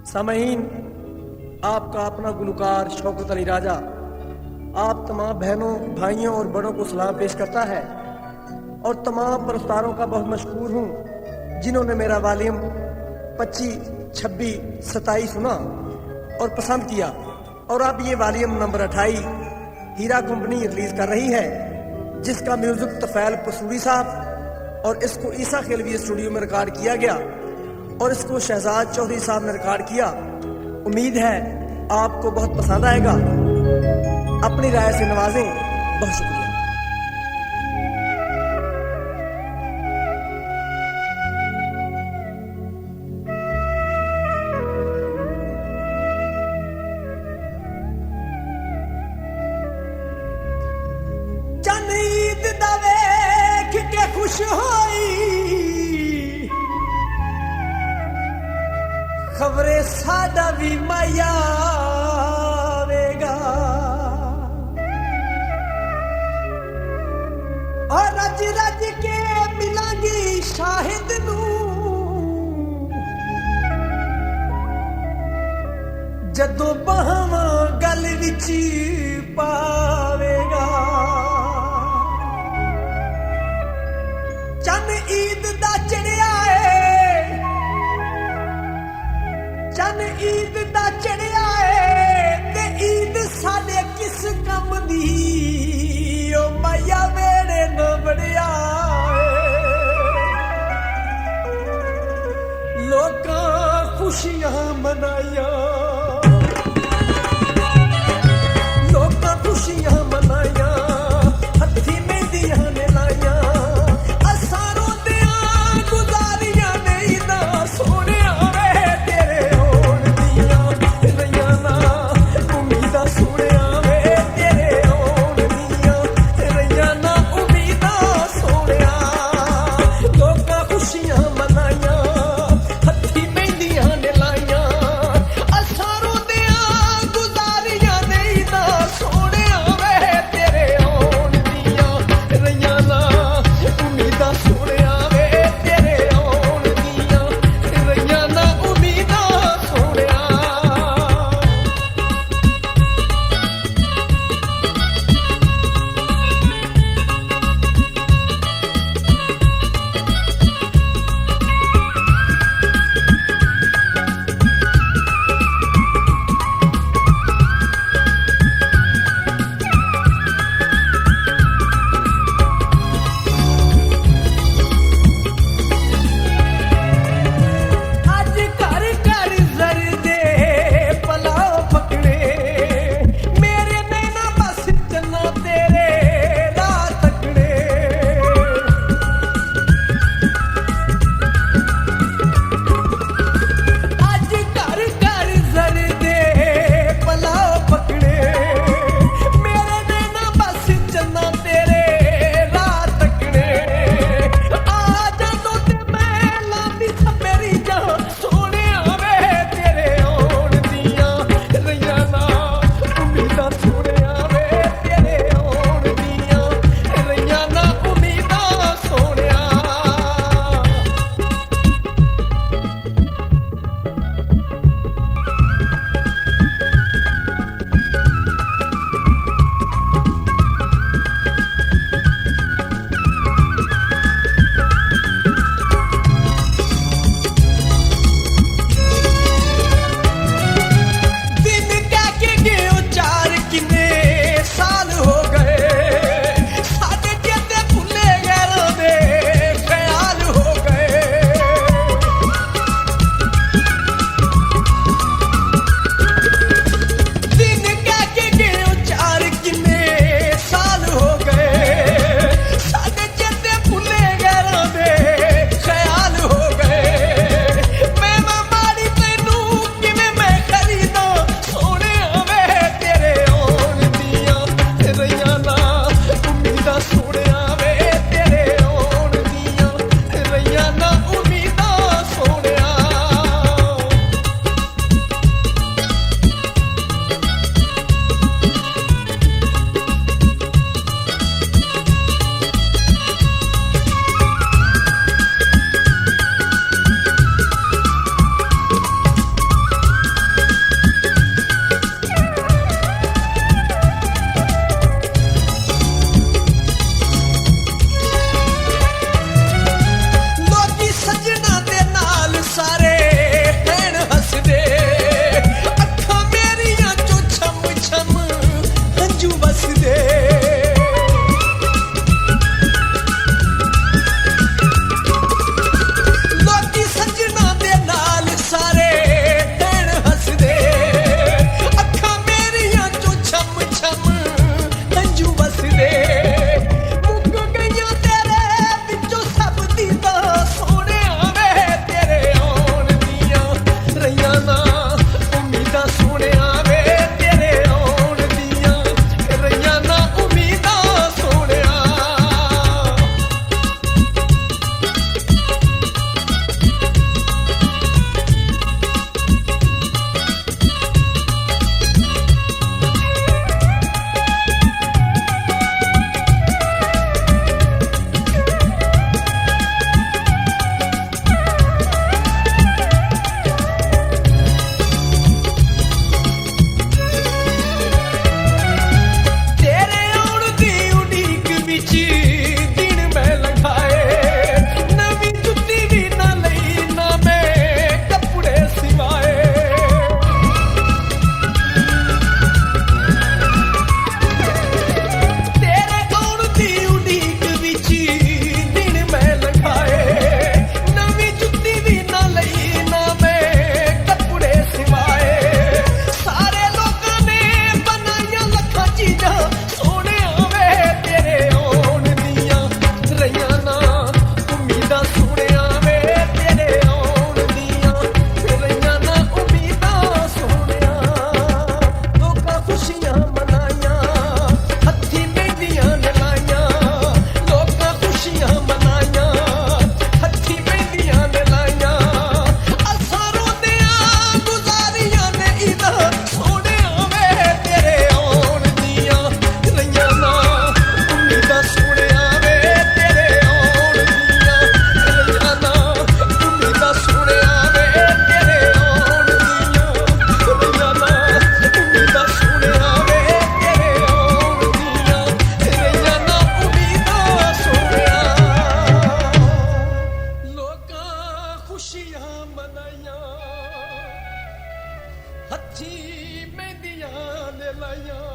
सामईन, आपका अपना गुलकार शौकत अली राजा आप तमाम बहनों, भाइयों और बड़ों को सलाम पेश करता है और तमाम पुरस्कारों का बहुत मशहूर हूँ जिन्होंने मेरा वॉल्यूम 25, 26, 27 सुना और पसंद किया। और अब ये वॉल्यूम नंबर 28 हीरा कंपनी रिलीज कर रही है, जिसका म्यूजिक तफैल पसूरी साहब और इसको ईसा खिलवी स्टूडियो में रिकॉर्ड किया गया और इसको शहजाद चौधरी साहब ने रिकॉर्ड किया। उम्मीद है आपको बहुत पसंद आएगा। अपनी राय से नवाजें। बहुत शुक्रिया। चन ईद दा वेख के खुश होई, खबरे साडा भी माया आवेगा और रज रज के मिलांगी शाहिद नू, जदों बहावां गल विच पावेगा। चन ईद दा चढ़िया है, चन ईद दा चढ़िया है ते ईद साडे किस कम दी, ओ माया वेड़े न बड़िया लोकां खुशियां मनाया, लोकां खुशियां मनाया, हत्थी मेहंदियां ने लाया, असां रोंदियां गुजारियां ने ईदां सोहणिया वे तेरे होण दियां रहियां ना उम्मीदां सोहणिया वे तेरे होण दियां रहियां ना उम्मीदां सोहणिया। लोकां खुशियां मनाया, हत्थी मेहंदियां ने लाइयां, ਲਾਈਆਂ